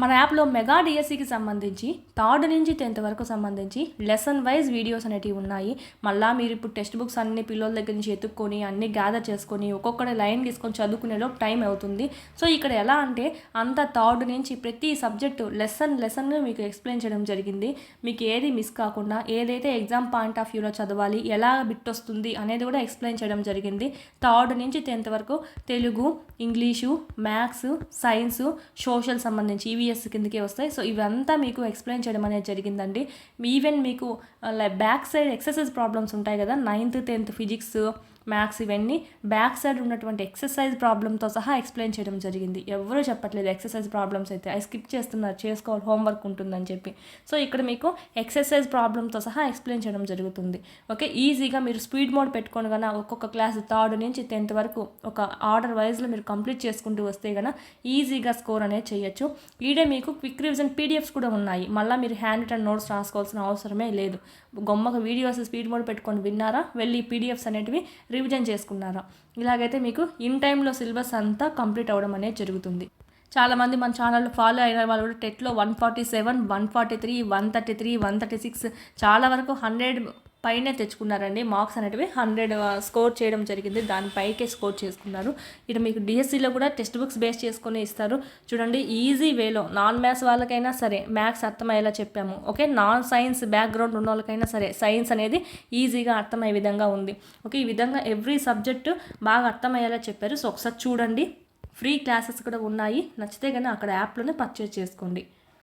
మన యాప్లో మెగా డిఎస్సికి సంబంధించి 3rd నుంచి 10th వరకు సంబంధించి లెసన్ వైజ్ వీడియోస్ అనేటివి ఉన్నాయి. మళ్ళీ మీరు ఇప్పుడు టెక్స్ట్ బుక్స్ అన్ని పిల్లల దగ్గర నుంచి ఎత్తుక్కొని అన్ని గ్యాదర్ చేసుకొని ఒక్కొక్కటి లైన్ తీసుకొని చదువుకునేలోపు టైం అవుతుంది. సో ఇక్కడ ఎలా అంటే అంత 3rd నుంచి ప్రతి సబ్జెక్టు లెసన్ మీకు ఎక్స్ప్లెయిన్ చేయడం జరిగింది. మీకు ఏది మిస్ కాకుండా ఏదైతే ఎగ్జామ్ పాయింట్ ఆఫ్ వ్యూలో చదవాలి, ఎలా బిట్ వస్తుంది అనేది కూడా ఎక్స్ప్లెయిన్ చేయడం జరిగింది. 3rd నుంచి 10th వరకు Telugu, English, maths, science, social సంబంధించి ఈవీఎస్ కిందకే వస్తాయి. సో ఇవంతా మీకు ఎక్స్ప్లెయిన్ చేయడం అనేది జరిగిందండి. ఈవెన్ మీకు బ్యాక్ సైడ్ ఎక్సర్సైజ్ ప్రాబ్లమ్స్ ఉంటాయి కదా, 9th 10th ఫిజిక్స్, మ్యాథ్స్, ఇవన్నీ బ్యాక్ సైడ్ ఉన్నటువంటి ఎక్సర్సైజ్ ప్రాబ్లంతో సహా ఎక్స్ప్లెయిన్ చేయడం జరిగింది. ఎవరూ చెప్పట్లేదు ఎక్సర్సైజ్ ప్రాబ్లమ్స్ అయితే, అవి స్కిప్ చేస్తున్నారు, చేసుకోవాలి హోంవర్క్ ఉంటుందని చెప్పి. సో ఇక్కడ మీకు ఎక్సర్సైజ్ ప్రాబ్లంతో సహా ఎక్స్ప్లెయిన్ చేయడం జరుగుతుంది. ఓకే, ఈజీగా మీరు స్పీడ్ మోడ్ పెట్టుకొని కన్నా ఒక్కొక్క క్లాస్ 3rd నుంచి 10th వరకు ఒక ఆర్డర్ వైజ్లో మీరు కంప్లీట్ చేసుకుంటూ వస్తే కన్నా ఈజీగా స్కోర్ అనేది చేయొచ్చు. ఈడే మీకు క్విక్ రివిజన్ పీడిఎఫ్స్ కూడా ఉన్నాయి. మళ్ళీ మీరు హ్యాండ్ రిటన్ నోట్స్ రాసుకోవాల్సిన అవసరమే లేదు. గొమ్మక వీడియోస్ స్పీడ్ మోడ్ పెట్టుకొని విన్నారా, వెళ్ళి పీడిఎఫ్స్ అనేటివి రివిజన్ చేసుకున్నారా, ఇలాగైతే మీకు ఇన్ టైంలో సిలబస్ అంతా కంప్లీట్ అవ్వడం అనేది జరుగుతుంది. చాలామంది మన ఛానల్లో ఫాలో అయిన వాళ్ళు కూడా టెట్లో 147, 143, 133, 136 చాలా వరకు 100 పైనే తెచ్చుకున్నారండి. మార్క్స్ అనేటివి 100 స్కోర్ చేయడం జరిగింది, దానిపైకే స్కోర్ చేసుకున్నారు. ఇక్కడ మీకు డిఎస్సిలో కూడా టెక్స్ట్ బుక్స్ బేస్ చేసుకొని ఇస్తారు. చూడండి, ఈజీ వేలో నాన్ మ్యాథ్స్ వాళ్ళకైనా సరే మ్యాథ్స్ అర్థమయ్యేలా చెప్పాము. ఓకే, నాన్ సైన్స్ బ్యాక్గ్రౌండ్ ఉన్న వాళ్ళకైనా సరే సైన్స్ అనేది ఈజీగా అర్థమయ్యే విధంగా ఉంది. ఓకే, ఈ విధంగా ఎవ్రీ సబ్జెక్టు బాగా అర్థమయ్యేలా చెప్పారు. సో ఒకసారి చూడండి, ఫ్రీ క్లాసెస్ కూడా ఉన్నాయి. నచ్చితే కానీ అక్కడ యాప్లోనే పర్చేజ్ చేసుకోండి.